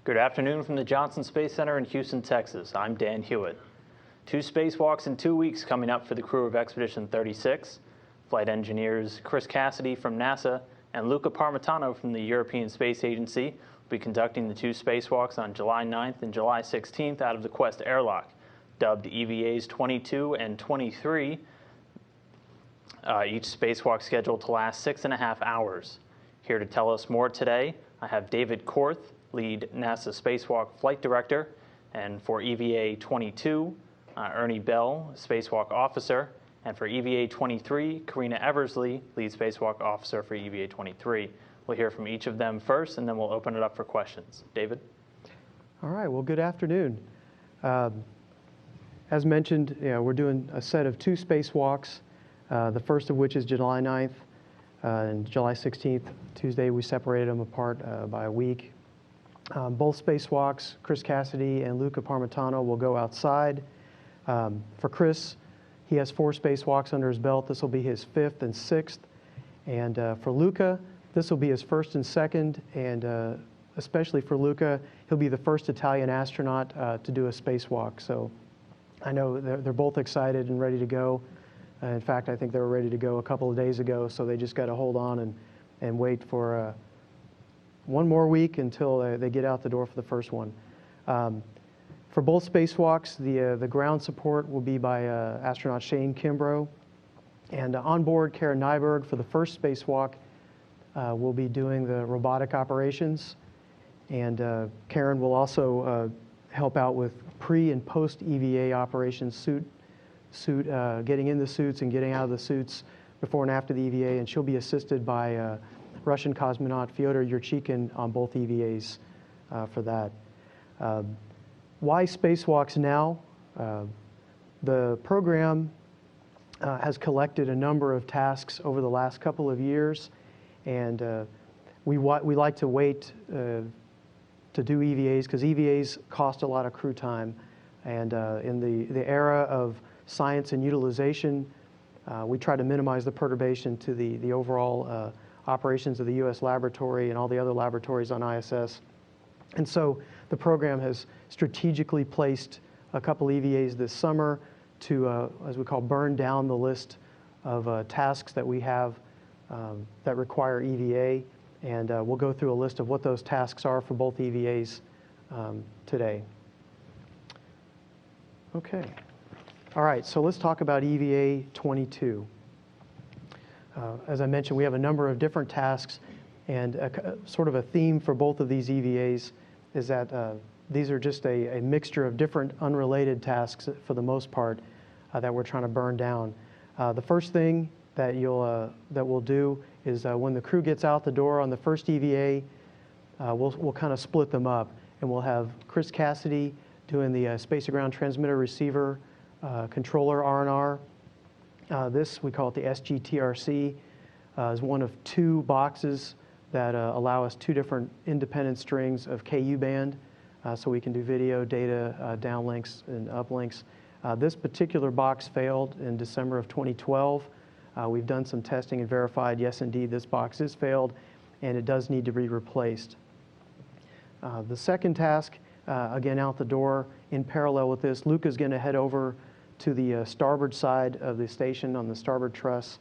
Good afternoon from the Johnson Space Center in Houston, Texas. I'm Dan Hewitt. 2 spacewalks in 2 weeks coming up for the crew of Expedition 36. Flight engineers Chris Cassidy from NASA and Luca Parmitano from the European Space Agency will be conducting the 2 spacewalks on July 9th and July 16th out of the Quest airlock, dubbed EVAs 22 and 23. Each spacewalk scheduled to last 6.5 hours. Here to tell us more today, I have David Korth, lead NASA Spacewalk Flight Director, and for EVA 22, Ernie Bell, Spacewalk Officer, and for EVA 23, Karina Eversley, lead Spacewalk Officer for EVA 23. We'll hear from each of them first, and then we'll open it up for questions. David? All right, well, good afternoon. As mentioned, we're doing a set of 2 spacewalks, the first of which is July 9th and July 16th. Tuesday, we separated them apart by a week. Both spacewalks, Chris Cassidy and Luca Parmitano, will go outside. For Chris, he has 4 spacewalks under his belt. This will be his 5th and 6th. And for Luca, this will be his 1st and 2nd. And especially for Luca, he'll be the first Italian astronaut to do a spacewalk. So I know they're both excited and ready to go. In fact, I think they were ready to go a couple of days ago. So they just got to hold on and wait for 1 more week until they get out the door for the first one. For both spacewalks, the ground support will be by astronaut Shane Kimbrough. And on board, Karen Nyberg for the first spacewalk will be doing the robotic operations. And Karen will also help out with pre- and post-EVA operations, getting in the suits and getting out of the suits before and after the EVA. And she'll be assisted by Russian cosmonaut Fyodor Yurchikhin on both EVAs for that. Why spacewalks now? The program has collected a number of tasks over the last couple of years, and we like to wait to do EVAs because EVAs cost a lot of crew time. And in the era of science and utilization, we try to minimize the perturbation to the overall operations of the U.S. laboratory and all the other laboratories on ISS. And so the program has strategically placed a couple EVAs this summer to, as we call, burn down the list of tasks that we have that require EVA. And we'll go through a list of what those tasks are for both EVAs today. Okay. All right, so let's talk about EVA 22. As I mentioned, we have a number of different tasks, and sort of a theme for both of these EVAs is that these are just a mixture of different unrelated tasks for the most part that we're trying to burn down. The first thing that we'll do is when the crew gets out the door on the first EVA, we'll kind of split them up, and we'll have Chris Cassidy doing the space-to-ground transmitter receiver controller R&R. This, we call it the SGTRC, is one of 2 boxes that allow us 2 different independent strings of KU band, so we can do video, data, downlinks, and uplinks. This particular box failed in December of 2012. We've done some testing and verified, yes, indeed, this box is failed, and it does need to be replaced. The second task, again, out the door, in parallel with this, Luca's going to head over to the starboard side of the station on the starboard truss,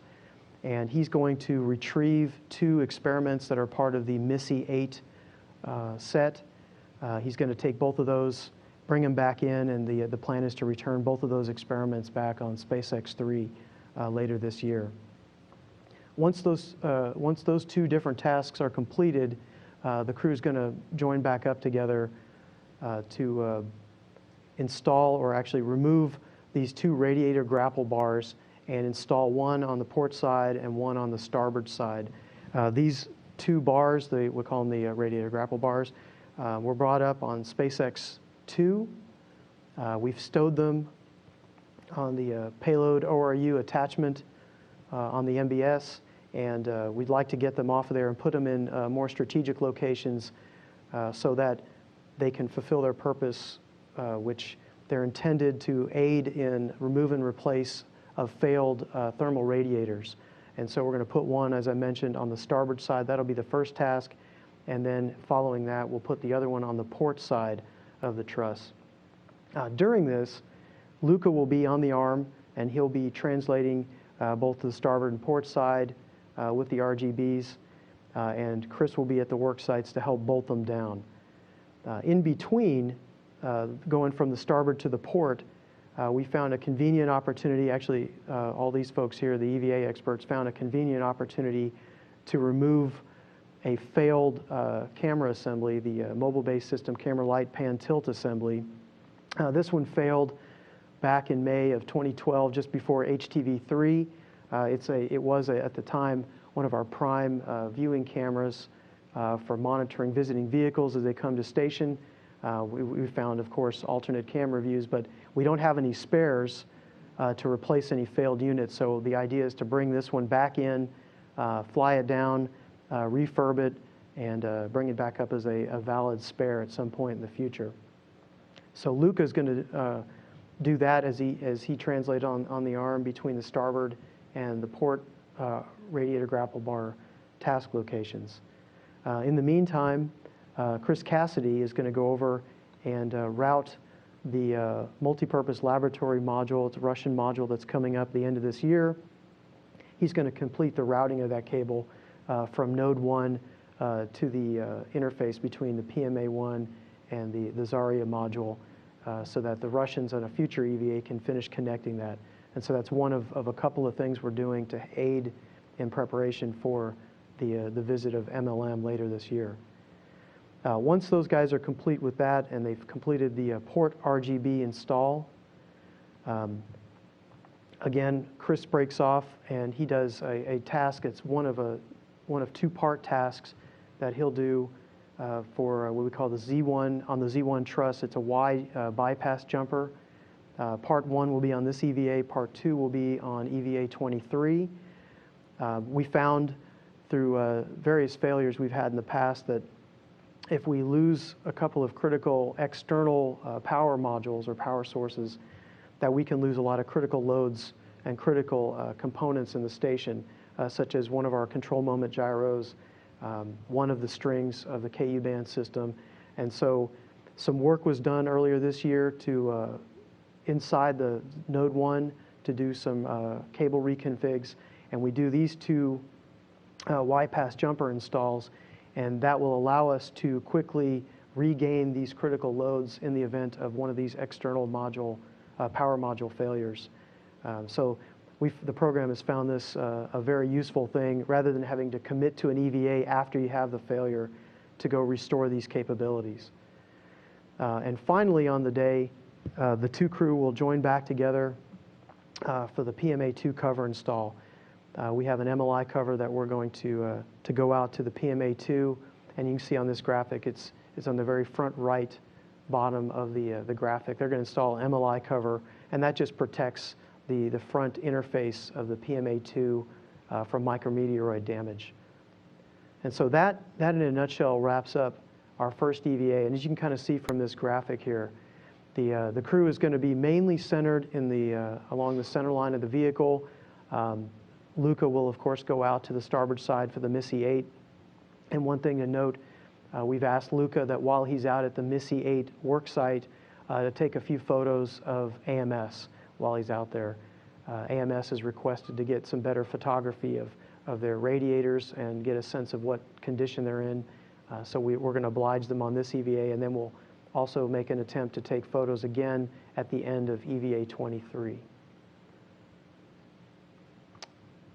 and he's going to retrieve 2 experiments that are part of the MISSI 8 set. He's going to take both of those, bring them back in, and the plan is to return both of those experiments back on SpaceX 3 later this year. Once those 2 different tasks are completed, the crew is going to join back up together to install, or actually remove, these 2 radiator grapple bars and install one on the port side and one on the starboard side. These 2 bars, we call them the radiator grapple bars, were brought up on SpaceX 2. We've stowed them on the payload ORU attachment on the MBS, and we'd like to get them off of there and put them in more strategic locations so that they can fulfill their purpose, which they're intended to aid in remove and replace of failed thermal radiators. And so we're going to put one, as I mentioned, on the starboard side. That'll be the first task. and then following that, we'll put the other one on the port side of the truss. During this, Luca will be on the arm, and he'll be translating both the starboard and port side with the RGBs, and Chris will be at the work sites to help bolt them down. In between, going from the starboard to the port, we found a convenient opportunity. Actually, all these folks here, the EVA experts, found a convenient opportunity to remove a failed camera assembly, the mobile-based system camera light pan tilt assembly. This one failed back in May of 2012, just before HTV3. It was, at the time, one of our prime viewing cameras for monitoring visiting vehicles as they come to station. We found, of course, alternate camera views, but we don't have any spares to replace any failed units. So the idea is to bring this one back in, fly it down, refurb it, and bring it back up as a valid spare at some point in the future. So Luca's going to do that as he translates on the arm between the starboard and the port radiator grapple bar task locations. In the meantime, Chris Cassidy is going to go over and route the multipurpose laboratory module. It's a Russian module that's coming up the end of this year. He's going to complete the routing of that cable from node 1 to the interface between the PMA-1 and the Zarya module, so that the Russians on a future EVA can finish connecting that. And so that's one of a couple of things we're doing to aid in preparation for the visit of MLM later this year. Once those guys are complete with that and they've completed the port RGB install, again, Chris breaks off and he does a task. It's one of two-part tasks that he'll do for what we call the Z1. On the Z1 truss, it's a Y bypass jumper. Part 1 will be on this EVA. Part 2 will be on EVA 23. We found through various failures we've had in the past that if we lose a couple of critical external power modules or power sources, that we can lose a lot of critical loads and critical components in the station, such as one of our control moment gyros, one of the strings of the KU band system. And so some work was done earlier this year to inside the node 1 to do some cable reconfigs, and we do these two Y-pass jumper installs, and that will allow us to quickly regain these critical loads in the event of one of these external power module failures. So the program has found this a very useful thing, rather than having to commit to an EVA after you have the failure to go restore these capabilities. And finally on the day, the two crew will join back together for the PMA-2 cover install. We have an MLI cover that we're going to go out to the PMA-2, and you can see on this graphic, it's on the very front right bottom of the graphic. They're going to install an MLI cover, and that just protects the front interface of the PMA-2 from micrometeoroid damage. And so that in a nutshell wraps up our first EVA. And as you can kind of see from this graphic here, the crew is going to be mainly centered in along the center line of the vehicle. Luca will, of course, go out to the starboard side for the Missy 8. And one thing to note, we've asked Luca that while he's out at the Missy 8 work site to take a few photos of AMS while he's out there. AMS has requested to get some better photography of their radiators and get a sense of what condition they're in. So we're going to oblige them on this EVA, and then we'll also make an attempt to take photos again at the end of EVA 23.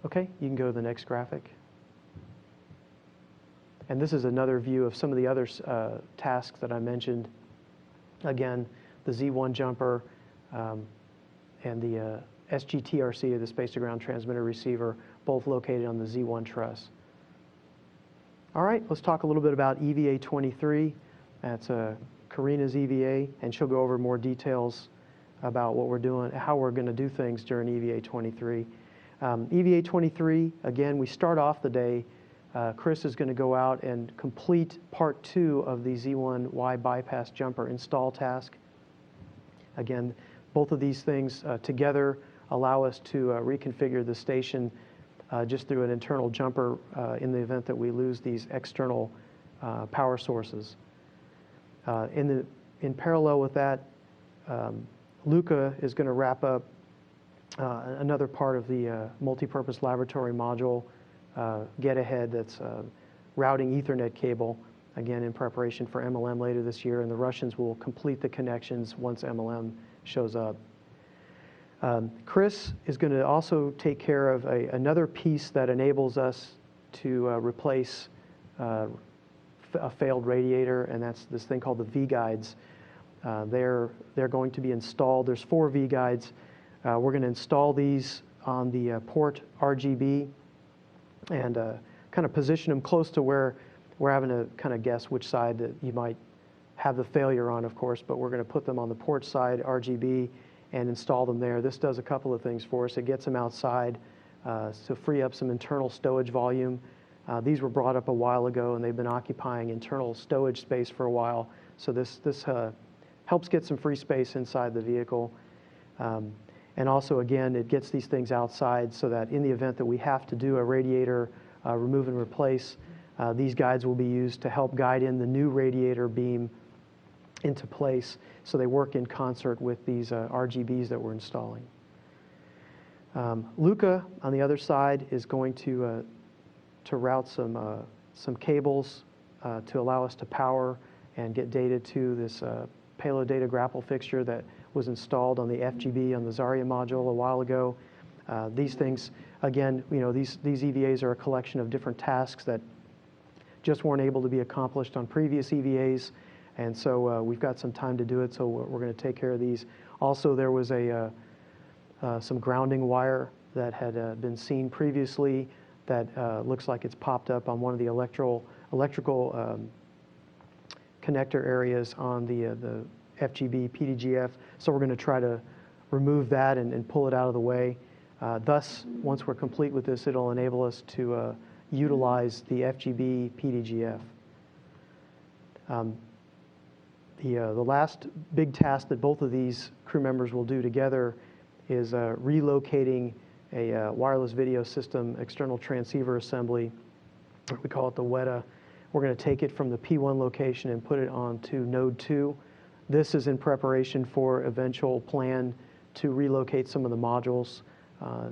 Okay, you can go to the next graphic. And this is another view of some of the other tasks that I mentioned. Again, the Z1 jumper and the SGTRC, or the Space-to-Ground Transmitter Receiver, both located on the Z1 truss. All right, let's talk a little bit about EVA 23. That's Karina's EVA, and she'll go over more details about what we're doing, how we're going to do things during EVA 23. EVA 23, again, we start off the day. Chris is going to go out and complete part 2 of the Z1 Y bypass jumper install task. Again, both of these things together allow us to reconfigure the station just through an internal jumper in the event that we lose these external power sources. In parallel with that, Luca is going to wrap up another part of the multipurpose laboratory module, get ahead, that's routing Ethernet cable, again in preparation for MLM later this year, and the Russians will complete the connections once MLM shows up. Chris is going to also take care of another piece that enables us to replace a failed radiator, and that's this thing called the V-guides. They're going to be installed. There's 4 V-guides. We're going to install these on the port RGB and kind of position them close to where we're having to kind of guess which side that you might have the failure on, of course, but we're going to put them on the port side RGB and install them there. This does a couple of things for us. It gets them outside to free up some internal stowage volume. These were brought up a while ago, and they've been occupying internal stowage space for a while. So this helps get some free space inside the vehicle. And also, again, it gets these things outside so that in the event that we have to do a radiator remove and replace, these guides will be used to help guide in the new radiator beam into place, so they work in concert with these RGBs that we're installing. Luca, on the other side, is going to route some cables to allow us to power and get data to this payload data grapple fixture that was installed on the FGB on the Zarya module a while ago. These things, again, these EVAs are a collection of different tasks that just weren't able to be accomplished on previous EVAs, and so we've got some time to do it, so we're going to take care of these. Also, there was some grounding wire that had been seen previously that looks like it's popped up on one of the electrical connector areas on the FGB PDGF, so we're going to try to remove that and pull it out of the way. Thus, once we're complete with this, it'll enable us to utilize the FGB PDGF. The last big task that both of these crew members will do together is relocating a wireless video system external transceiver assembly. We call it the WETA. We're going to take it from the P1 location and put it onto node 2. This is in preparation for eventual plan to relocate some of the modules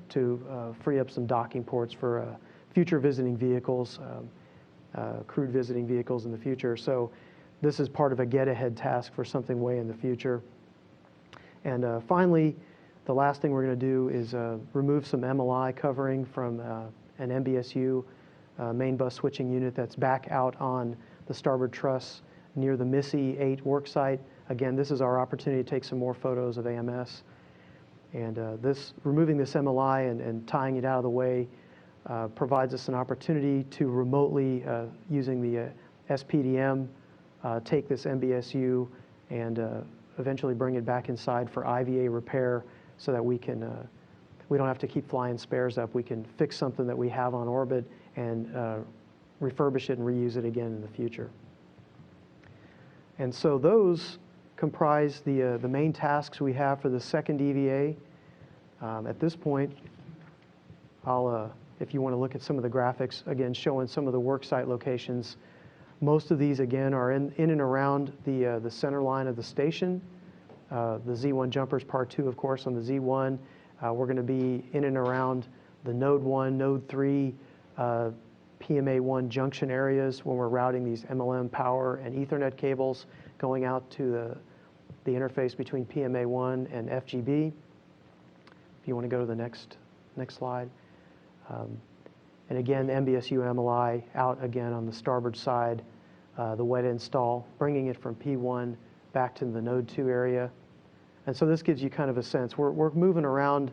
to free up some docking ports for future visiting vehicles, crewed visiting vehicles in the future. So this is part of a get-ahead task for something way in the future. And finally, the last thing we're going to do is remove some MLI covering from an MBSU main bus switching unit that's back out on the starboard truss near the MISSI 8 work site. Again, this is our opportunity to take some more photos of AMS. And removing this MLI and tying it out of the way provides us an opportunity to remotely, using the SPDM, take this MBSU and eventually bring it back inside for IVA repair so that we don't have to keep flying spares up. We can fix something that we have on orbit and refurbish it and reuse it again in the future. And so those comprise the main tasks we have for the second EVA. At this point, if you want to look at some of the graphics, again, showing some of the worksite locations. Most of these, again, are in and around the center line of the station. The Z1 jumpers, part 2, of course, on the Z1. We're going to be in and around the Node 1, Node 3, PMA1 junction areas when we're routing these MLM power and Ethernet cables going out to the interface between PMA1 and FGB. If you want to go to the next slide. And again, MBSU MLI out again on the starboard side, the wet install, bringing it from P1 back to the Node 2 area. And so this gives you kind of a sense. We're moving around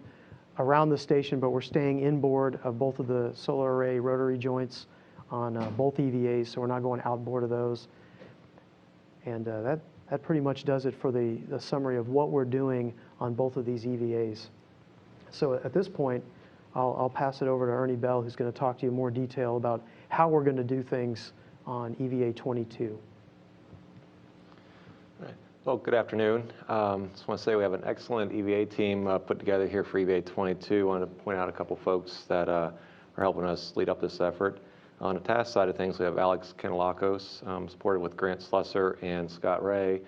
the station, but we're staying inboard of both of the solar array rotary joints on both EVAs, so we're not going outboard of those. And that pretty much does it for the summary of what we're doing on both of these EVAs. So at this point, I'll pass it over to Ernie Bell, who's going to talk to you in more detail about how we're going to do things on EVA 22. Right. Well, good afternoon. Just want to say we have an excellent EVA team put together here for EVA 22. I want to point out a couple folks that are helping us lead up this effort. On the task side of things, we have Alex Kanelakos, supported with Grant Slusser and Scott Ray.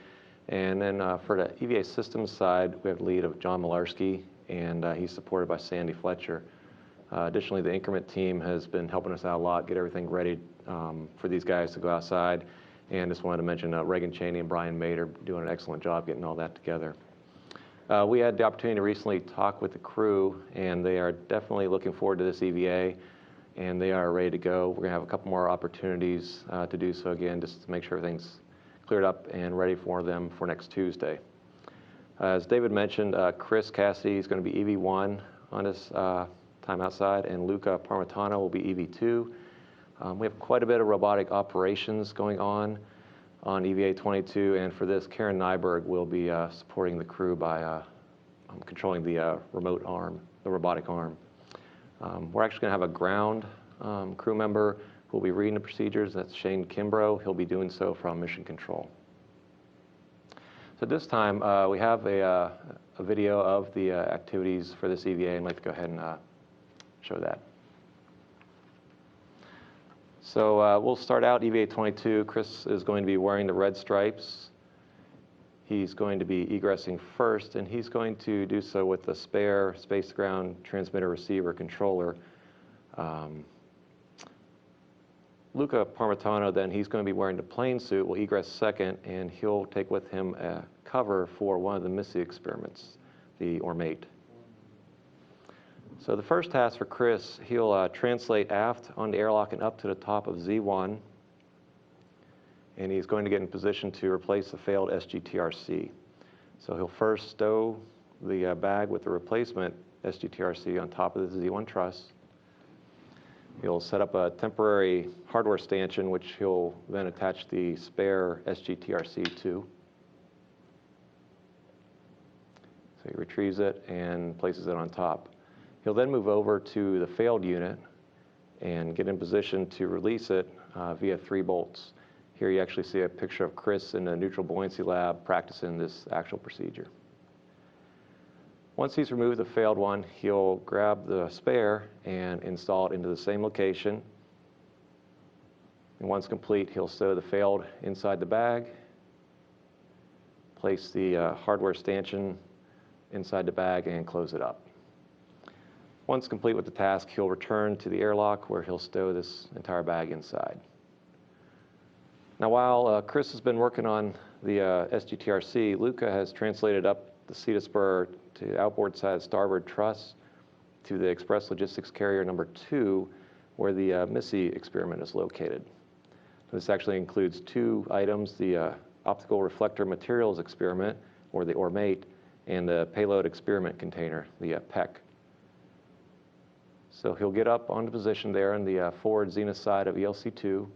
And then for the EVA systems side, we have the lead of John Malarski, and he's supported by Sandy Fletcher. Additionally, the increment team has been helping us out a lot, get everything ready for these guys to go outside. And just wanted to mention Reagan Cheney and Brian Mader doing an excellent job getting all that together. We had the opportunity to recently talk with the crew, and they are definitely looking forward to this EVA, and they are ready to go. We're going to have a couple more opportunities to do so again, just to make sure everything's cleared up and ready for them for next Tuesday. As David mentioned, Chris Cassidy is going to be EV1 on his time outside, and Luca Parmitano will be EV2. We have quite a bit of robotic operations going on EVA 22, and for this, Karen Nyberg will be supporting the crew by controlling the remote arm, the robotic arm. We're actually going to have a ground crew member who will be reading the procedures. That's Shane Kimbrough. He'll be doing so from Mission Control. So this time, we have a video of the activities for this EVA, and I'd like to go ahead and show that. So we'll start out EVA 22. Chris is going to be wearing the red stripes. He's going to be egressing first, and he's going to do so with the spare space-to-ground transmitter receiver controller. Luca Parmitano, then, he's going to be wearing the plane suit, will egress second, and he'll take with him a cover for one of the MISSI experiments, the ormate. So the first task for Chris, he'll translate aft on the airlock and up to the top of Z1, and he's going to get in position to replace the failed SGTRC. So he'll first stow the bag with the replacement SGTRC on top of the Z1 truss. He'll set up a temporary hardware stanchion, which he'll then attach the spare SGTRC to. So he retrieves it and places it on top. He'll then move over to the failed unit and get in position to release it via 3 bolts. Here you actually see a picture of Chris in the neutral buoyancy lab practicing this actual procedure. Once he's removed the failed one, he'll grab the spare and install it into the same location. And once complete, he'll stow the failed inside the bag, place the hardware stanchion inside the bag, and close it up. Once complete with the task, he'll return to the airlock where he'll stow this entire bag inside. Now, while Chris has been working on the SGTRC, Luca has translated up the CETA spur to the outboard side starboard truss to the Express Logistics Carrier number 2, where the MISSI experiment is located. This actually includes 2 items, the optical reflector materials experiment, or the ormate, and the payload experiment container, the PEC. So he'll get up onto position there on the forward zenith side of ELC2.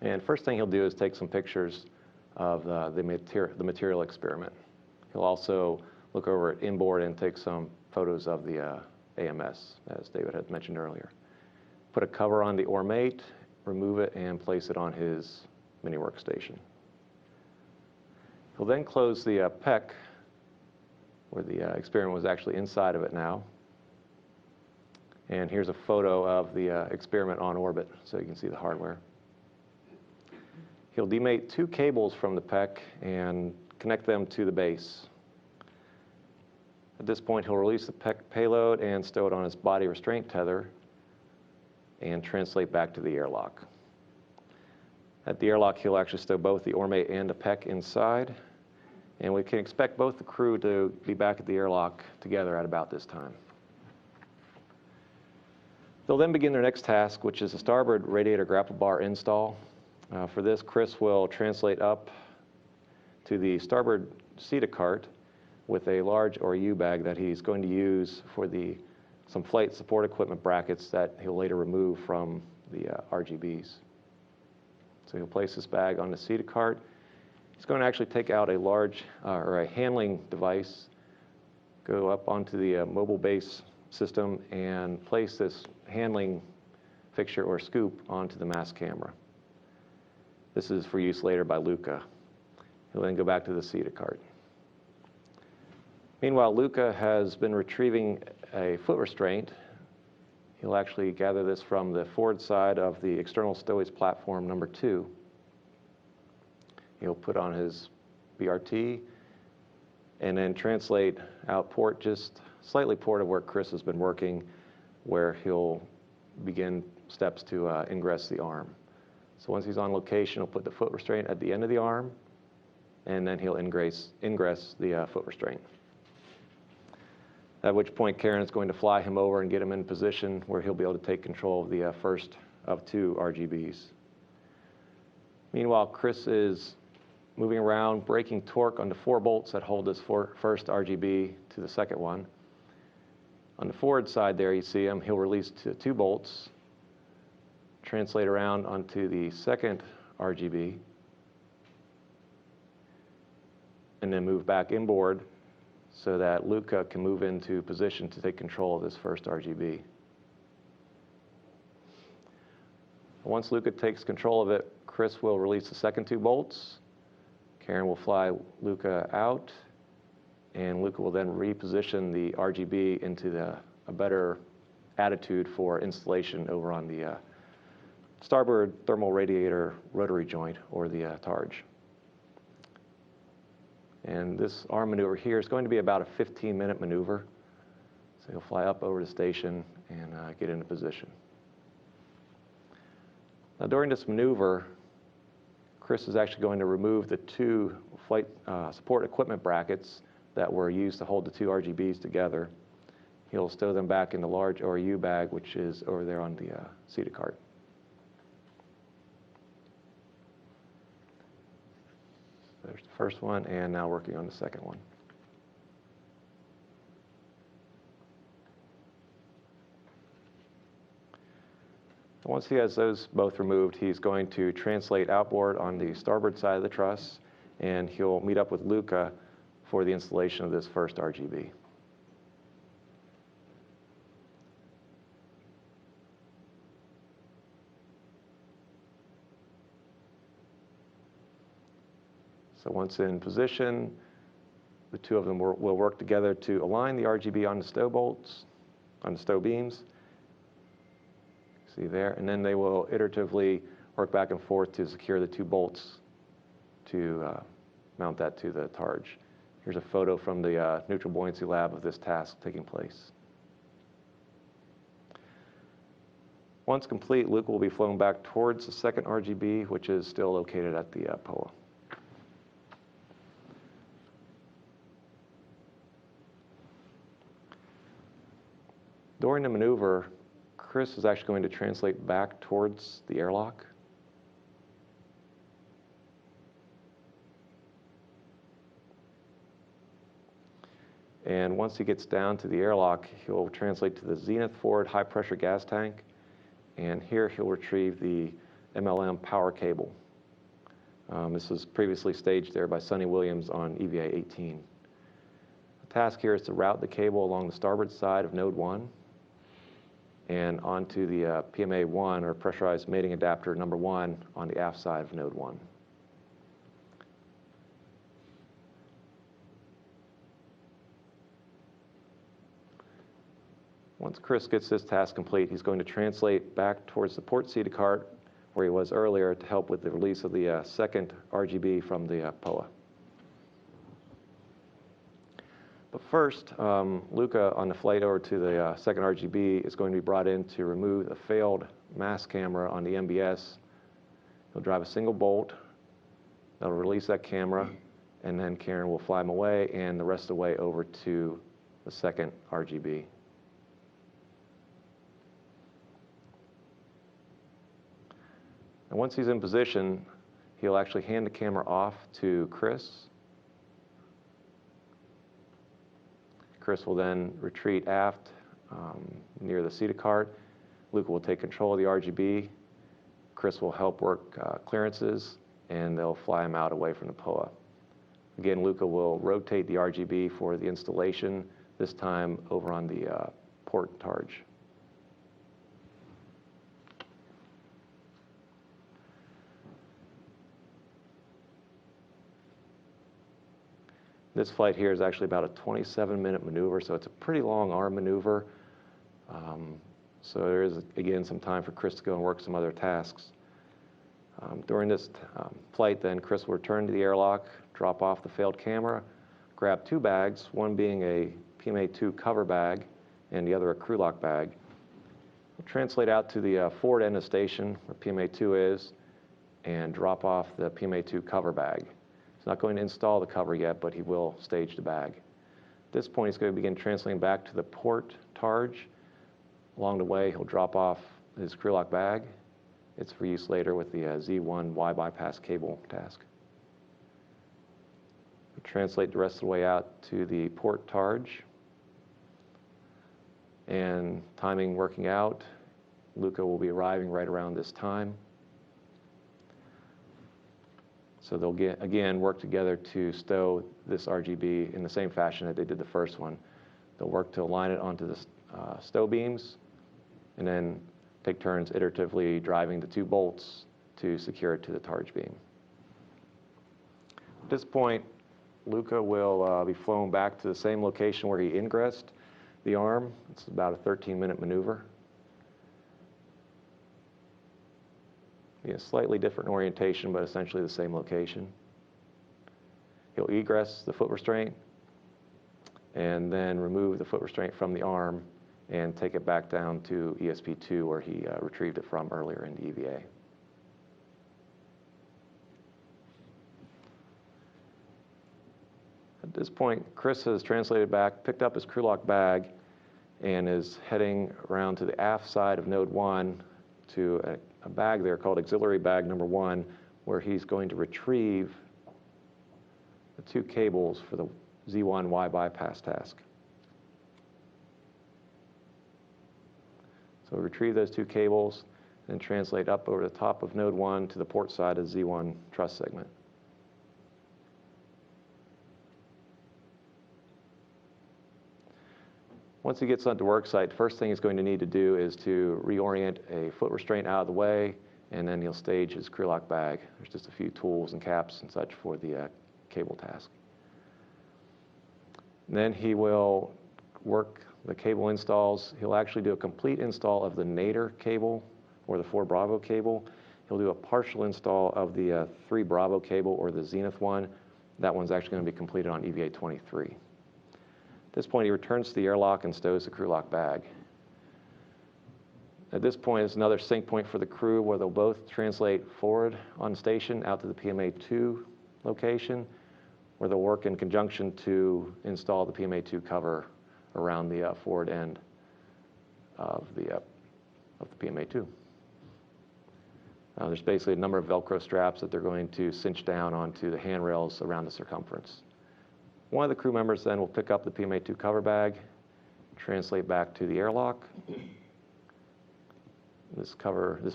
And first thing he'll do is take some pictures of the material experiment. He'll also look over at inboard and take some photos of the AMS, as David had mentioned earlier. Put a cover on the ormate, remove it, and place it on his mini workstation. He'll then close the PEC, where the experiment was actually inside of it now. And here's a photo of the experiment on orbit, so you can see the hardware. He'll demate 2 cables from the PEC and connect them to the base. At this point, he'll release the PEC payload and stow it on his body restraint tether and translate back to the airlock. At the airlock, he'll actually stow both the ormate and the PEC inside, and we can expect both the crew to be back at the airlock together at about this time. They'll then begin their next task, which is a starboard radiator grapple bar install. For this, Chris will translate up to the starboard CETA cart with a large ORU bag that he's going to use for some flight support equipment brackets that he'll later remove from the RGBs. So he'll place this bag on the CETA cart. He's going to actually take out a large, or a handling device, go up onto the mobile base system and place this handling fixture or scoop onto the mass camera. This is for use later by Luca. He'll then go back to the CETA cart. Meanwhile, Luca has been retrieving a foot restraint He'll actually gather this from the forward side of the external stowaways platform number 2. He'll put on his BRT and then translate out port just slightly port of where Chris has been working, where he'll begin steps to ingress the arm. So once he's on location, he'll put the foot restraint at the end of the arm, and then he'll ingress the foot restraint. At which point Karen is going to fly him over and get him in position where he'll be able to take control of the first of 2 RGBs. Meanwhile, Chris is moving around, breaking torque on the 4 bolts that hold this first RGB to the second one. On the forward side there, you see him. He'll release 2 bolts, translate around onto the second RGB, and then move back inboard so that Luca can move into position to take control of this first RGB. Once Luca takes control of it, Chris will release the second 2 bolts. Karen will fly Luca out, and Luca will then reposition the RGB into a better attitude for installation over on the starboard thermal radiator rotary joint, or the targe. And this arm maneuver here is going to be about a 15-minute maneuver. So he'll fly up over the station and get into position. Now during this maneuver, Chris is actually going to remove the 2 flight support equipment brackets that were used to hold the 2 RGBs together. He'll stow them back in the large ORU bag, which is over there on the seated cart. There's the first one, and now working on the second one. Once he has those both removed, he's going to translate outboard on the starboard side of the truss, and he'll meet up with Luca for the installation of this first RGB. So once in position, the 2 of them will work together to align the RGB on the stow bolts, on the stow beams. See there, and then they will iteratively work back and forth to secure the 2 bolts to mount that to the targe. Here's a photo from the neutral buoyancy lab of this task taking place. Once complete, Luca will be flown back towards the second RGB, which is still located at the POA. During the maneuver, Chris is actually going to translate back towards the airlock. And once he gets down to the airlock, he'll translate to the zenith forward high pressure gas tank. And here he'll retrieve the MLM power cable. This was previously staged there by Sonny Williams on EVA 18. The task here is to route the cable along the starboard side of node 1 and onto the PMA-1, or pressurized mating adapter number 1, on the aft side of node 1. Once Chris gets this task complete, he's going to translate back towards the port seated cart where he was earlier to help with the release of the second RGB from the POA. But first, Luca, on the flight over to the second RGB, is going to be brought in to remove the failed mass camera on the MBS. He'll drive a single bolt. That'll release that camera, and then Karen will fly him away and the rest of the way over to the second RGB. And once he's in position, he'll actually hand the camera off to Chris. Chris will then retreat aft near the seated cart. Luca will take control of the RGB. Chris will help work clearances, and they'll fly him out away from the POA. Again, Luca will rotate the RGB for the installation, this time over on the port targe. This flight here is actually about a 27-minute maneuver, so it's a pretty long arm maneuver. So there is, again, some time for Chris to go and work some other tasks. During this flight, then, Chris will return to the airlock, drop off the failed camera, grab 2 bags, one being a PMA-2 cover bag and the other a crew lock bag. We'll translate out to the forward end of the station where PMA-2 is and drop off the PMA-2 cover bag. He's not going to install the cover yet, but he will stage the bag. At this point, he's going to begin translating back to the port targe. Along the way, he'll drop off his crew lock bag. It's for use later with the Z1 Y bypass cable task. We'll translate the rest of the way out to the port targe. And timing working out, Luca will be arriving right around this time. So they'll again work together to stow this RGB in the same fashion that they did the first one. They'll work to align it onto the stow beams and then take turns iteratively driving the 2 bolts to secure it to the targe beam. At this point, Luca will be flown back to the same location where he ingressed the arm. It's about a 13-minute maneuver. Slightly different orientation, but essentially the same location. He'll egress the foot restraint and then remove the foot restraint from the arm and take it back down to ESP2 where he retrieved it from earlier in the EVA. At this point, Chris has translated back, picked up his crew lock bag, and is heading around to the aft side of Node 1 to a bag there called auxiliary bag number 1, where he's going to retrieve the 2 cables for the Z1 Y bypass task. So retrieve those 2 cables and translate up over the top of Node 1 to the port side of the Z1 truss segment. Once he gets onto work site, first thing he's going to need to do is to reorient a foot restraint out of the way, and then he'll stage his crew lock bag. There's just a few tools and caps and such for the cable task. And then he will work the cable installs. He'll actually do a complete install of the Nader cable or the 4 Bravo cable. He'll do a partial install of the 3 Bravo cable or the Zenith one. That one's actually going to be completed on EVA 23. At this point, he returns to the airlock and stows the crew lock bag. At this point, is another sync point for the crew where they'll both translate forward on station out to the PMA-2 location, where they'll work in conjunction to install the PMA-2 cover around the forward end of the PMA-2. There's basically a number of Velcro straps that they're going to cinch down onto the handrails around the circumference. One of the crew members then will pick up the PMA-2 cover bag, translate back to the airlock. This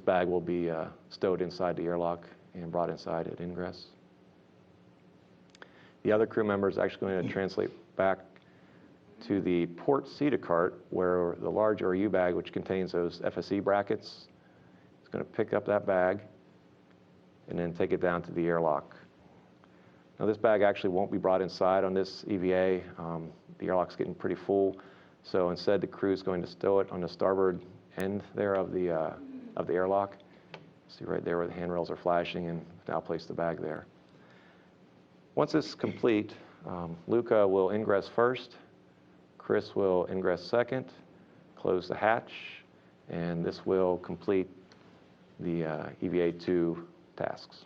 bag will be stowed inside the airlock and brought inside at ingress. The other crew member is actually going to translate back to the port CETA cart where the large RU bag, which contains those FSE brackets, is going to pick up that bag and then take it down to the airlock. Now this bag actually won't be brought inside on this EVA. The airlock's getting pretty full, so instead the crew is going to stow it on the starboard end there of the airlock. See right there where the handrails are flashing, and now place the bag there. Once this is complete, Luca will ingress first, Chris will ingress second, close the hatch, and this will complete the EVA 2 tasks.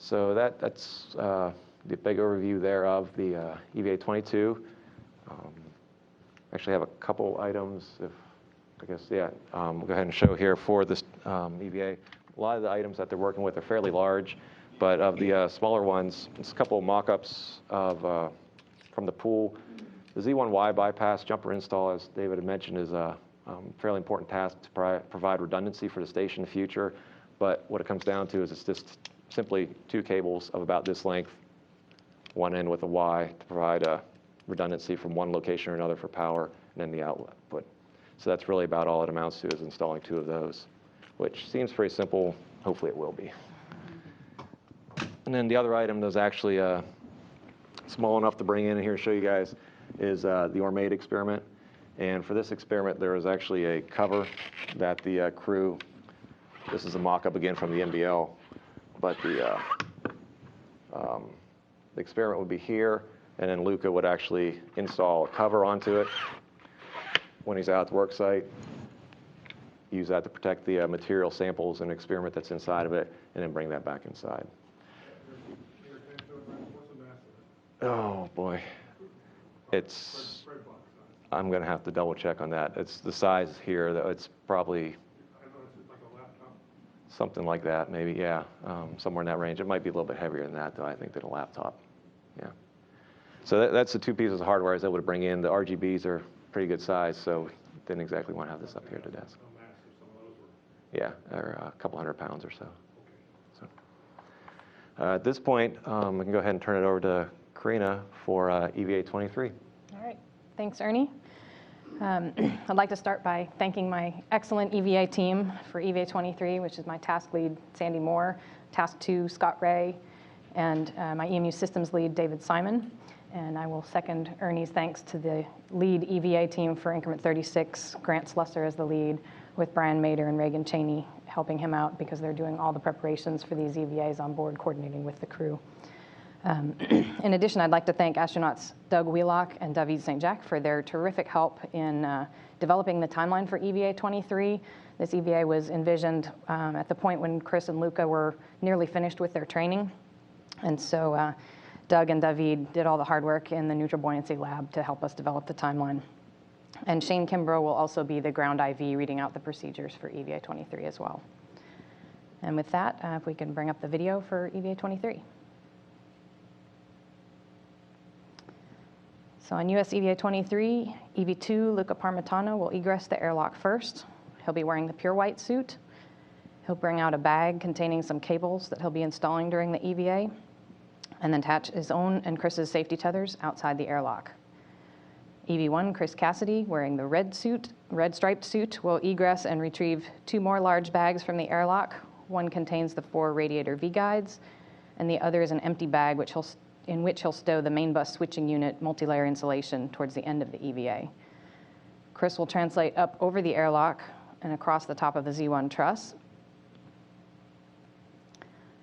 So that's the big overview there of the EVA 22. Actually have a couple items, we'll go ahead and show here for this EVA. A lot of the items that they're working with are fairly large, but of the smaller ones, just a couple of mock-ups of from the pool. The Z1 Y bypass jumper install, as David had mentioned, is a fairly important task to provide redundancy for the station in the future, but what it comes down to is it's just simply 2 cables of about this length, one end with a Y, to provide redundancy from one location or another for power, and then the output. So that's really about all it amounts to, is installing 2 of those, which seems very simple. Hopefully it will be. And then the other item that's actually small enough to bring in here and show you guys is the Ormade experiment. And for this experiment, there was actually a cover that the crew, this is a mock-up again from the NBL, but the experiment would be here, and then Luca would actually install a cover onto it when he's out at the work site, use that to protect the material samples and experiment that's inside of it, and then bring that back inside. Oh boy, it's, I'm going to have to double check on that. It's the size here, though. It's probably something like that, maybe, yeah, somewhere in that range. It might be a little bit heavier than that, though, I think, than a laptop. Yeah. So that's the two pieces of hardware I was able to bring in. The RGBs are pretty good size, so didn't exactly want to have this up here at the desk. Yeah, or a couple 100 pounds or so. At this point, we can go ahead and turn it over to Karina for EVA 23. All right. Thanks, Ernie. I'd like to start by thanking my excellent EVA team for EVA 23, which is my task lead, Sandy Moore, task 2, Scott Ray, and my EMU systems lead, David Simon. And I will second Ernie's thanks to the lead EVA team for increment 36, Grant Slusser as the lead, with Brian Mader and Reagan Cheney helping him out because they're doing all the preparations for these EVAs on board, coordinating with the crew. In addition, I'd like to thank astronauts Doug Wheelock and David St. Jacques for their terrific help in developing the timeline for EVA 23. This EVA was envisioned at the point when Chris and Luca were nearly finished with their training. And so Doug and David did all the hard work in the neutral buoyancy lab to help us develop the timeline. And Shane Kimbrough will also be the ground IV reading out the procedures for EVA 23 as well. And with that, if we can bring up the video for EVA 23. So on US EVA 23, EV2 Luca Parmitano will egress the airlock first. He'll be wearing the pure white suit. He'll bring out a bag containing some cables that he'll be installing during the EVA, and then attach his own and Chris's safety tethers outside the airlock. EV1 Chris Cassidy, wearing the red striped suit, will egress and retrieve 2 more large bags from the airlock. One contains the 4 radiator V-guides, and the other is an empty bag in which he'll stow the main bus switching unit multi-layer insulation towards the end of the EVA. Chris will translate up over the airlock and across the top of the Z1 truss,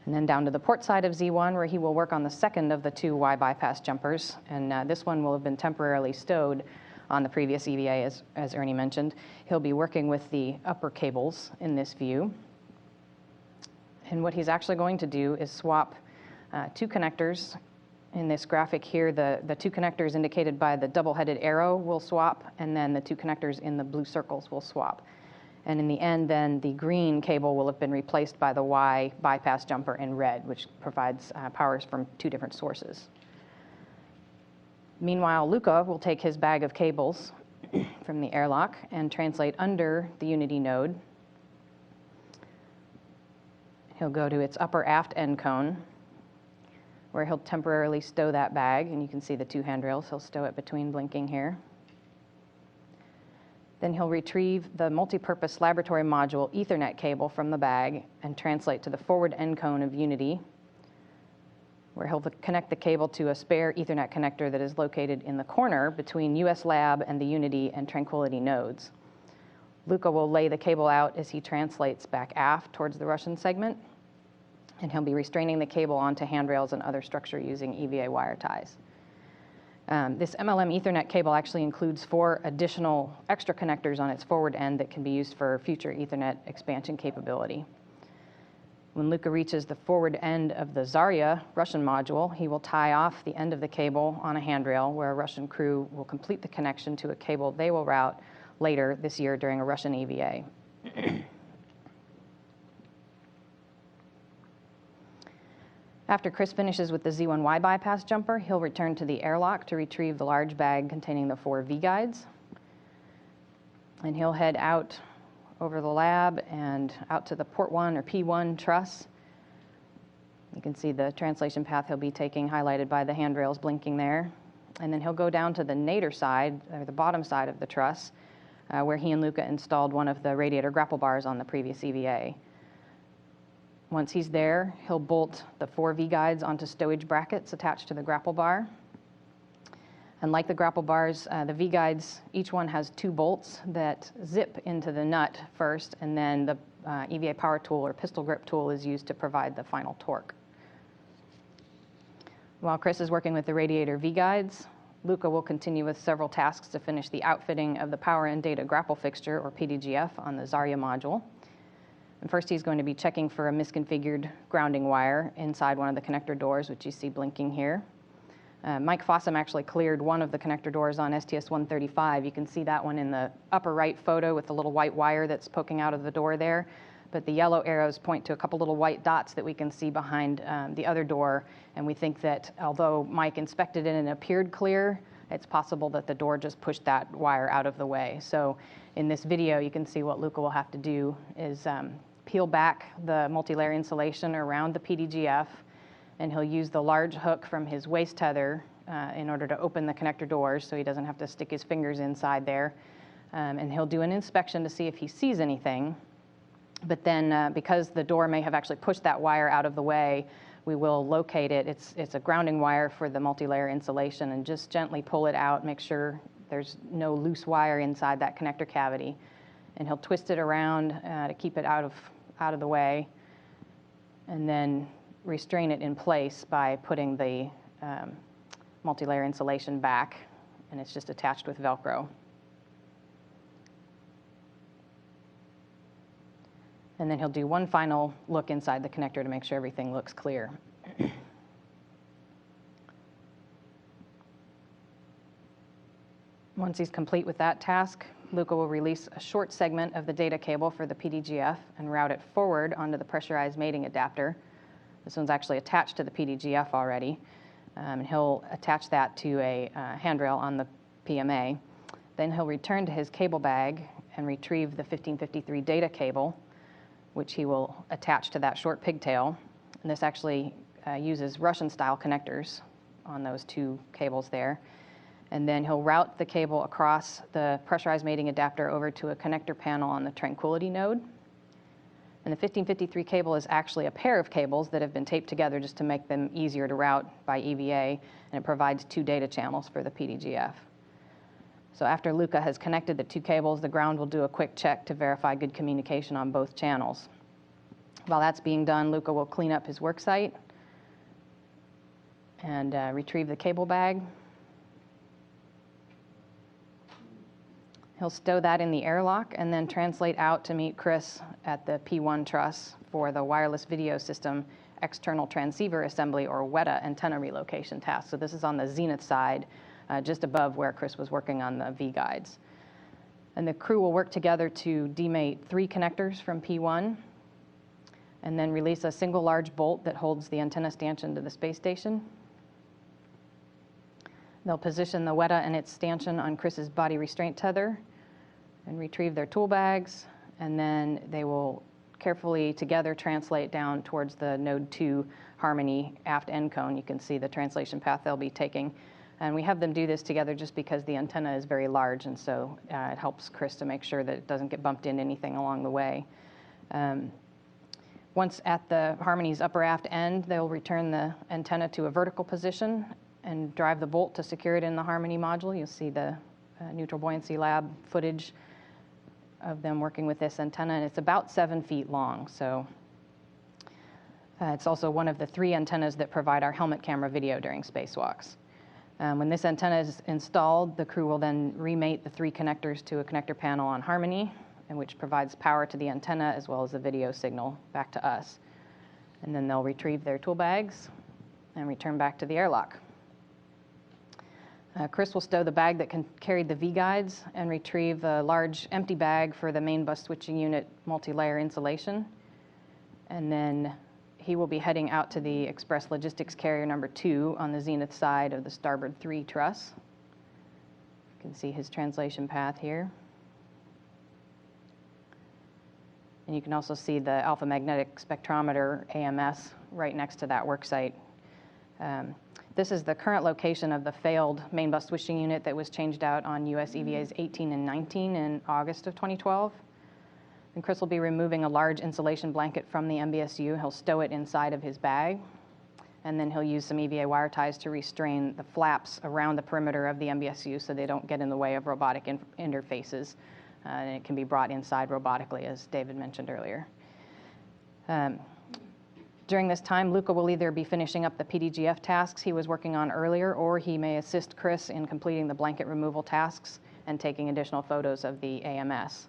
and then down to the port side of Z1, where he will work on the second of the 2 Y bypass jumpers. And this one will have been temporarily stowed on the previous EVA, as Ernie mentioned. He'll be working with the upper cables in this view. And what he's actually going to do is swap 2 connectors. In this graphic here, the 2 connectors indicated by the double-headed arrow will swap, and then the 2 connectors in the blue circles will swap. And in the end, then, the green cable will have been replaced by the Y bypass jumper in red, which provides powers from 2 different sources. Meanwhile, Luca will take his bag of cables from the airlock and translate under the Unity node. He'll go to its upper aft end cone, where he'll temporarily stow that bag, and you can see the 2 handrails. He'll stow it between blinking here. Then he'll retrieve the multi-purpose laboratory module Ethernet cable from the bag and translate to the forward end cone of Unity, where he'll connect the cable to a spare Ethernet connector that is located in the corner between US Lab and the Unity and Tranquility nodes. Luca will lay the cable out as he translates back aft towards the Russian segment, and he'll be restraining the cable onto handrails and other structure using EVA wire ties. This MLM Ethernet cable actually includes 4 additional extra connectors on its forward end that can be used for future Ethernet expansion capability. When Luca reaches the forward end of the Zarya Russian module, he will tie off the end of the cable on a handrail, where a Russian crew will complete the connection to a cable they will route later this year during a Russian EVA. After Chris finishes with the Z1 Y bypass jumper, he'll return to the airlock to retrieve the large bag containing the 4 V-guides. And he'll head out over the lab and out to the port 1 or P1 truss. You can see the translation path he'll be taking highlighted by the handrails blinking there. And then he'll go down to the nadir side, or the bottom side of the truss, where he and Luca installed one of the radiator grapple bars on the previous EVA. Once he's there, he'll bolt the 4 V-guides onto stowage brackets attached to the grapple bar. And like the grapple bars, the V-guides, each one has 2 bolts that zip into the nut first, and then the EVA power tool or pistol grip tool is used to provide the final torque. While Chris is working with the radiator V-guides, Luca will continue with several tasks to finish the outfitting of the power and data grapple fixture, or PDGF, on the Zarya module. And first, he's going to be checking for a misconfigured grounding wire inside one of the connector doors, which you see blinking here. Mike Fossum actually cleared one of the connector doors on STS-135. You can see that one in the upper right photo with the little white wire that's poking out of the door there. But the yellow arrows point to a couple little white dots that we can see behind the other door. And we think that although Mike inspected it and it appeared clear, it's possible that the door just pushed that wire out of the way. So in this video, you can see what Luca will have to do is peel back the multi-layer insulation around the PDGF, and he'll use the large hook from his waist tether in order to open the connector doors so he doesn't have to stick his fingers inside there. And he'll do an inspection to see if he sees anything. But then because the door may have actually pushed that wire out of the way, we will locate it. It's a grounding wire for the multi-layer insulation, and just gently pull it out, make sure there's no loose wire inside that connector cavity. And he'll twist it around to keep it out of the way, and then restrain it in place by putting the multi-layer insulation back, and it's just attached with Velcro. And then he'll do one final look inside the connector to make sure everything looks clear. Once he's complete with that task, Luca will release a short segment of the data cable for the PDGF and route it forward onto the pressurized mating adapter. This one's actually attached to the PDGF already. And he'll attach that to a handrail on the PMA. Then he'll return to his cable bag and retrieve the 1553 data cable, which he will attach to that short pigtail. And this actually uses Russian-style connectors on those 2 cables there. And then he'll route the cable across the pressurized mating adapter over to a connector panel on the Tranquility node. And the 1553 cable is actually a pair of cables that have been taped together just to make them easier to route by EVA, and it provides 2 data channels for the PDGF. So after Luca has connected the 2 cables, the ground will do a quick check to verify good communication on both channels. While that's being done, Luca will clean up his work site and retrieve the cable bag. He'll stow that in the airlock and then translate out to meet Chris at the P1 truss for the wireless video system external transceiver assembly, or WETA, antenna relocation task. So this is on the zenith side, just above where Chris was working on the V-guides. And the crew will work together to demate 3 connectors from P1 and then release a single large bolt that holds the antenna stanchion to the space station. They'll position the WETA and its stanchion on Chris's body restraint tether and retrieve their tool bags, and then they will carefully together translate down towards the Node 2 Harmony aft end cone. You can see the translation path they'll be taking. And we have them do this together just because the antenna is very large, and so it helps Chris to make sure that it doesn't get bumped into anything along the way. Once at the Harmony's upper aft end, they'll return the antenna to a vertical position and drive the bolt to secure it in the Harmony module. You'll see the Neutral Buoyancy Lab footage of them working with this antenna, and it's about 7 feet long. So it's also one of the 3 antennas that provide our helmet camera video during spacewalks. When this antenna is installed, the crew will then remate the 3 connectors to a connector panel on Harmony, and which provides power to the antenna as well as the video signal back to us. And then they'll retrieve their tool bags and return back to the airlock. Chris will stow the bag that carried the V-guides and retrieve a large empty bag for the main bus switching unit multi-layer insulation. And then he will be heading out to the Express Logistics Carrier number 2 on the zenith side of the starboard 3 truss. You can see his translation path here. And you can also see the alpha magnetic spectrometer AMS right next to that work site. This is the current location of the failed main bus switching unit that was changed out on US EVAs 18 and 19 in August of 2012. And Chris will be removing a large insulation blanket from the MBSU. He'll stow it inside of his bag. and then he'll use some EVA wire ties to restrain the flaps around the perimeter of the MBSU so they don't get in the way of robotic interfaces. And it can be brought inside robotically, as David mentioned earlier. During this time, Luca will either be finishing up the PDGF tasks he was working on earlier, or he may assist Chris in completing the blanket removal tasks and taking additional photos of the AMS.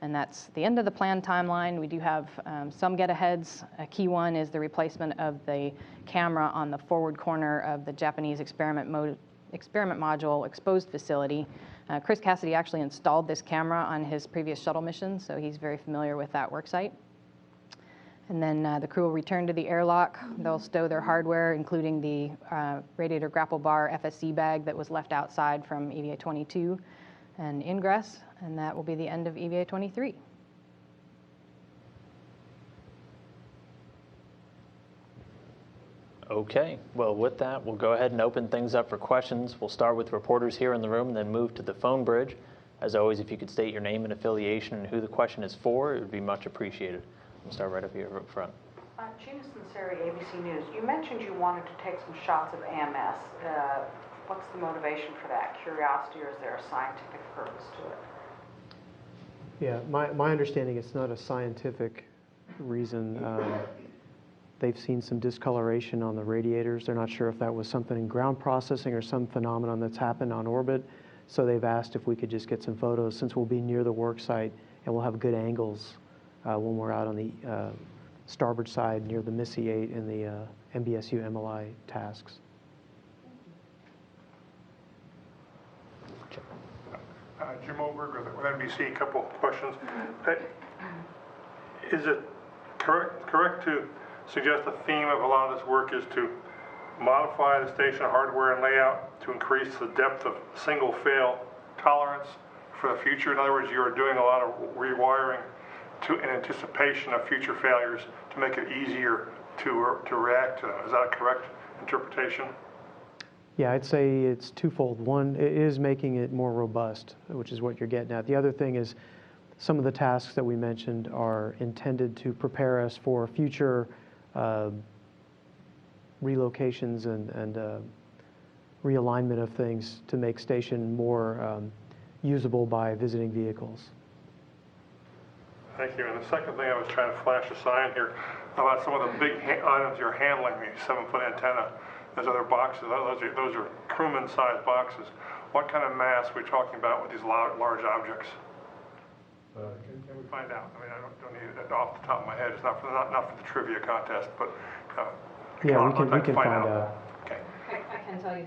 And that's the end of the planned timeline. We do have some get-aheads. A key one is the replacement of the camera on the forward corner of the Japanese experiment module exposed facility. Chris Cassidy actually installed this camera on his previous shuttle mission, so he's very familiar with that work site. And then the crew will return to the airlock. They'll stow their hardware, including the radiator grapple bar FSC bag that was left outside from EVA 22 and ingress, and that will be the end of EVA 23. Okay, well, with that, we'll go ahead and open things up for questions. We'll start with reporters here in the room, then move to the phone bridge. As always, if you could state your name and affiliation and who the question is for, it would be much appreciated. We'll start right up here up front. Gina Sinceri, ABC News. You mentioned you wanted to take some shots of AMS. What's the motivation for that? Curiosity, or is there a scientific purpose to it? Yeah, my understanding, it's not a scientific reason. They've seen some discoloration on the radiators. They're not sure if that was something in ground processing or some phenomenon that's happened on orbit. So they've asked if we could just get some photos, since we'll be near the work site and we'll have good angles when we're out on the starboard side near the MISSI 8 and the MBSU MLI tasks. Jim Oberg with NBC. A couple of questions. Is it correct to suggest the theme of a lot of this work is to modify the station hardware and layout to increase the depth of single fail tolerance for the future? In other words, you're doing a lot of rewiring in anticipation of future failures to make it easier to react to them. Is that a correct interpretation? Yeah, I'd say it's twofold. One, it is making it more robust, which is what you're getting at. The other thing is some of the tasks that we mentioned are intended to prepare us for future relocations and realignment of things to make station more usable by visiting vehicles. Thank you. And the second thing, I was trying to flash a sign here about some of the big items you're handling, the 7-foot antenna. There's other boxes. Those are crewman-sized boxes. What kind of mass are we talking about with these large objects? Can we find out? I mean, I don't need it off the top of my head. It's not for the trivia contest, but yeah, we can find out. Okay. I can tell you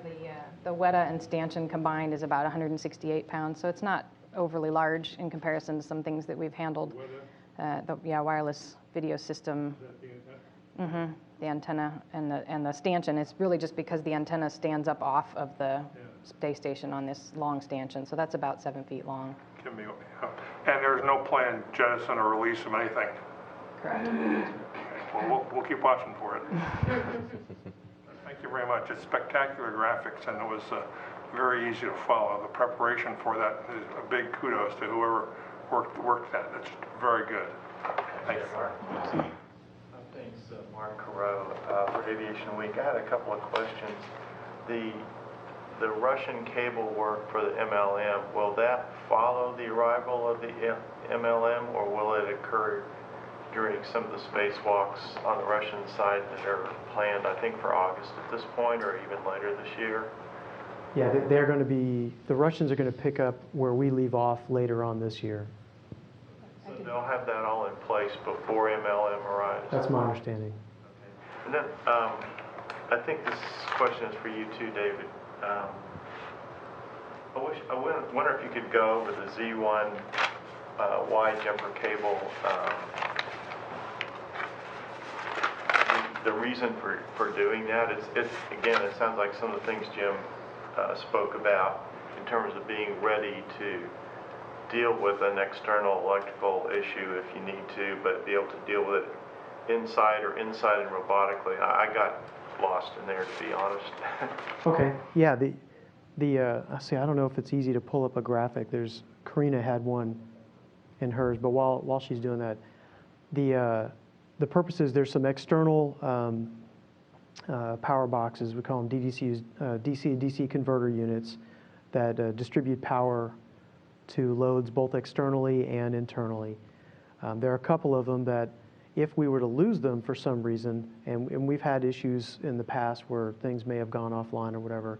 the Weta and stanchion combined is about 168 pounds, so it's not overly large in comparison to some things that we've handled. The wireless video system. Mm-hmm. The antenna and the stanchion. It's really just because the antenna stands up off of the space station on this long stanchion, so that's about 7 feet long. And there's no planned jettison or release of anything? Correct. Okay. Well, we'll keep watching for it. Thank you very much. It's spectacular graphics, and it was very easy to follow. The preparation for that is a big kudos to whoever worked that. It's very good. Thank you. Thanks, Mark Carreau, for Aviation Week. I had a couple of questions. The Russian cable work for the MLM, will that follow the arrival of the MLM, or will it occur during some of the spacewalks on the Russian side that are planned, I think, for August at this point, or even later this year? Yeah, they're going to be, the Russians are going to pick up where we leave off later on this year. So they'll have that all in place before MLM arrives? That's my understanding. Okay. And then I think this question is for you too, David. I wonder if you could go over the Z1 wide jumper cable, the reason for doing that. It's again, it sounds like some of the things Jim spoke about in terms of being ready to deal with an external electrical issue if you need to, but be able to deal with it inside and robotically. I got lost in there, to be honest. Okay. Yeah. See, I don't know if it's easy to pull up a graphic. Karina had one in hers, but while she's doing that, the purpose is there's some external power boxes. We call them DDCs, DC-DC converter units that distribute power to loads both externally and internally. There are a couple of them that if we were to lose them for some reason, and we've had issues in the past where things may have gone offline or whatever,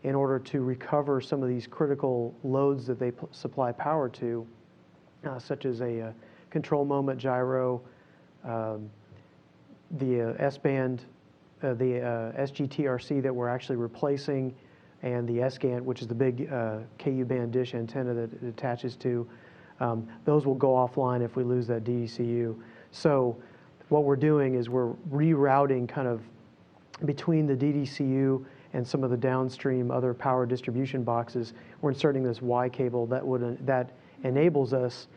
in order to recover some of these critical loads that they supply power to, such as a control moment gyro, the S-band, the SGTRC that we're actually replacing, and the S-GAN, which is the big KU band dish antenna that it attaches to, those will go offline if we lose that DECU. So what we're doing is we're rerouting kind of between the DDCU and some of the downstream other power distribution boxes. We're inserting this Y cable that enables us,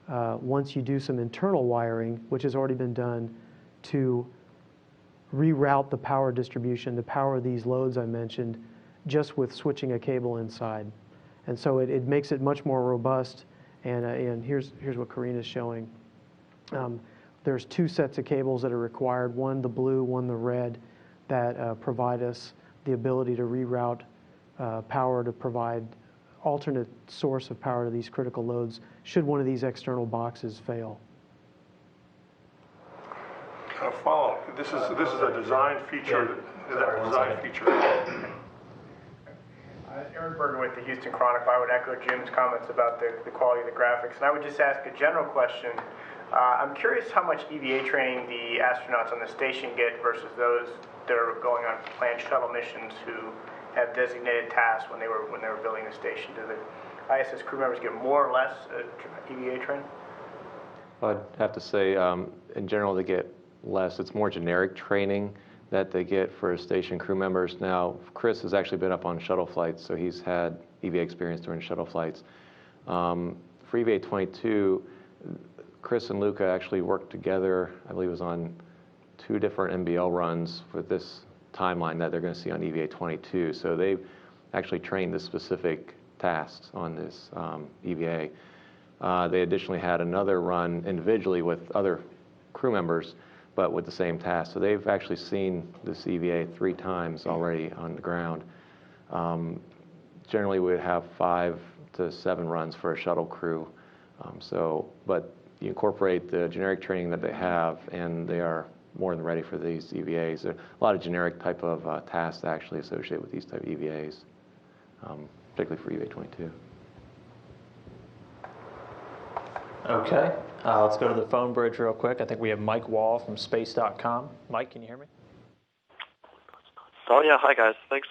once you do some internal wiring, which has already been done, to reroute the power distribution to power these loads I mentioned just with switching a cable inside. And so it makes it much more robust. And here's what Karina's showing. There's two sets of cables that are required, one the blue, one the red, that provide us the ability to reroute power to provide alternate source of power to these critical loads should one of these external boxes fail. Follow. This is a design feature. Is that a design feature? Aaron Bergen with the Houston Chronicle. I would echo Jim's comments about the quality of the graphics. And I would just ask a general question. I'm curious how much EVA training the astronauts on the station get versus those that are going on planned shuttle missions who have designated tasks when they were building the station. Do the ISS crew members get more or less EVA training? I'd have to say, in general, they get less. It's more generic training that they get for station crew members. Now, Chris has actually been up on shuttle flights, so he's had EVA experience during shuttle flights. For EVA 22, Chris and Luca actually worked together, I believe it was on 2 different MBL runs for this timeline that they're going to see on EVA 22. So they've actually trained the specific tasks on this EVA. They additionally had another run individually with other crew members, but with the same task. So they've actually seen this EVA 3 times already on the ground. Generally, we would have 5 to 7 runs for a shuttle crew. But you incorporate the generic training that they have, and they are more than ready for these EVAs. There are a lot of generic type of tasks actually associated with these type of EVAs, particularly for EVA 22. Okay, let's go to the phone bridge real quick. I think we have Mike Wall from space.com. Mike, can you hear me? Oh yeah, hi guys. Thanks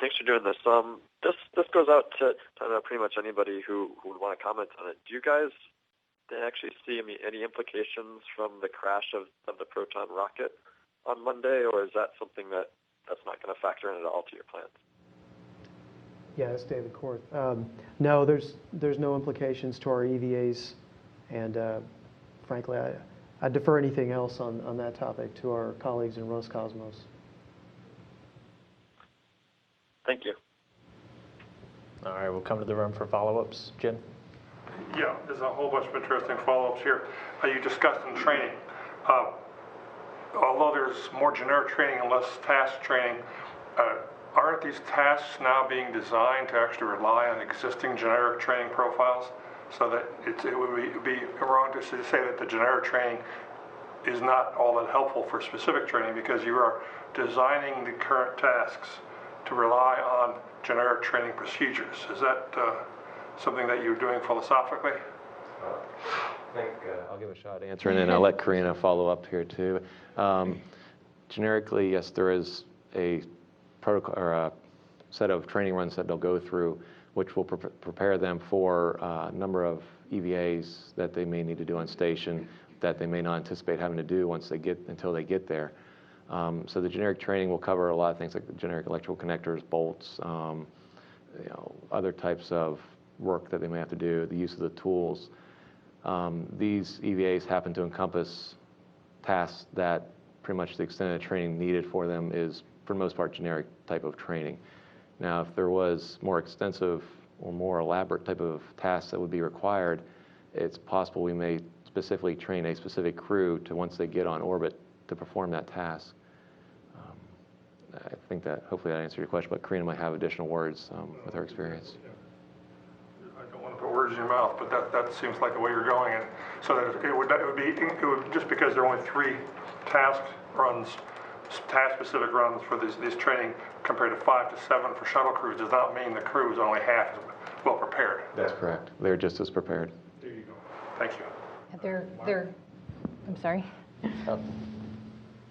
for doing this. This goes out to pretty much anybody who would want to comment on it. Do you guys actually see any implications from the crash of the Proton rocket on Monday, or is that something that's not going to factor in at all to your plans? Yeah, that's David Korth. No, there's no implications to our EVAs, and frankly, I defer anything else on that topic to our colleagues in Roscosmos. Thank you. All right, we'll come to the room for follow-ups. Jim? Yeah, there's a whole bunch of interesting follow-ups here. You discussed in training. Although there's more generic training and less task training, aren't these tasks now being designed to actually rely on existing generic training profiles? So that it would be wrong to say that the generic training is not all that helpful for specific training, because you are designing the current tasks to rely on generic training procedures. Is that something that you're doing philosophically? I think I'll give a shot at answering, and I'll let Karina follow up here too. Generically, yes, there is a protocol or a set of training runs that they'll go through, which will prepare them for a number of EVAs that they may need to do on station that they may not anticipate having to do until they get there. So the generic training will cover a lot of things like the generic electrical connectors, bolts, other types of work that they may have to do, the use of the tools. These EVAs happen to encompass tasks that pretty much the extent of training needed for them is, for the most part, generic type of training. Now, if there was more extensive or more elaborate type of tasks that would be required, it's possible we may specifically train a specific crew to, once they get on orbit, to perform that task. I think that hopefully that answered your question, but Karina might have additional words with her experience. I don't want to put words in your mouth, but that seems like the way you're going. And so that it would just because there are only 3 task-specific runs for this training compared to 5 to 7 for shuttle crews does not mean the crew is only half as well prepared. That's correct. They're just as prepared. There you go. Thank you. I'm sorry.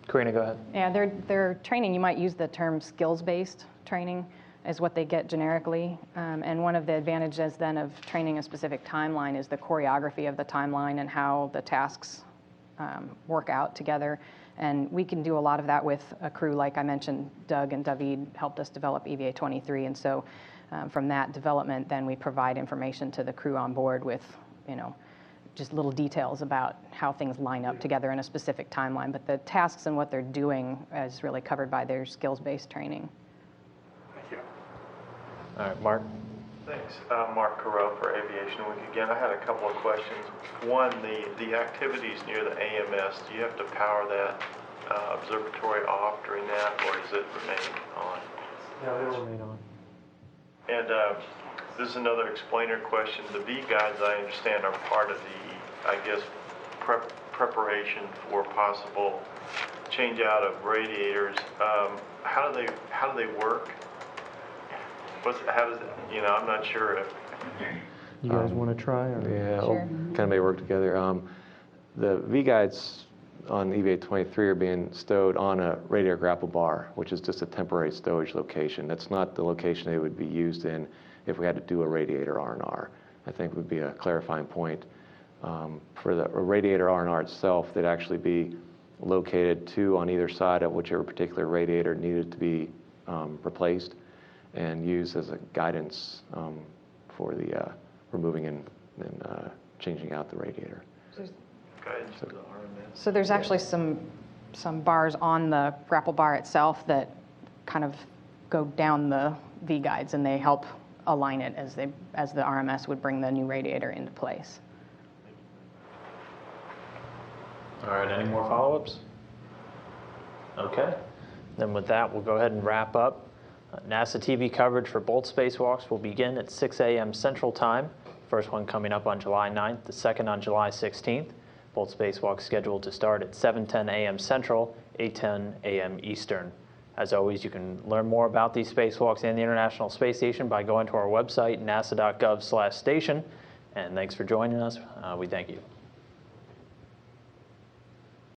Karina, go ahead. Yeah, their training, you might use the term skills-based training is what they get generically. And one of the advantages then of training a specific timeline is the choreography of the timeline and how the tasks work out together. And we can do a lot of that with a crew. Like I mentioned, Doug and David helped us develop EVA 23. And so from that development, then we provide information to the crew on board with, just little details about how things line up together in a specific timeline. But the tasks and what they're doing is really covered by their skills-based training. Thank you. All right, Mark. Thanks. Mark Careau for Aviation Week again. I had a couple of questions. One, the activities near the AMS, do you have to power that observatory off during that, or does it remain on? Yeah, it'll remain on. And this is another explainer question. The V guides, I understand, are part of the, I guess, preparation for possible change out of radiators. How do they work? How does it, I'm not sure if. You guys want to try? Or? Yeah, Sure. kind of may work together. The V guides on EVA 23 are being stowed on a radiator grapple bar, which is just a temporary stowage location. That's not the location they would be used in if we had to do a radiator R&R. I think would be a clarifying point. For the radiator R&R itself, they'd actually be located 2 on either side of whichever particular radiator needed to be replaced and used as a guidance for the removing and changing out the radiator. So there's actually some bars on the grapple bar itself that kind of go down the V guides, and they help align it as the RMS would bring the new radiator into place. All right, any more follow-ups? Okay. Then with that, we'll go ahead and wrap up. NASA TV coverage for both spacewalks will begin at 6 a.m. Central Time. First one coming up on July 9th, the second on July 16th. Both spacewalks scheduled to start at 7:10 a.m. Central, 8:10 a.m. Eastern. As always, you can learn more about these spacewalks and the International Space Station by going to our website, nasa.gov/station. And thanks for joining us. We thank you.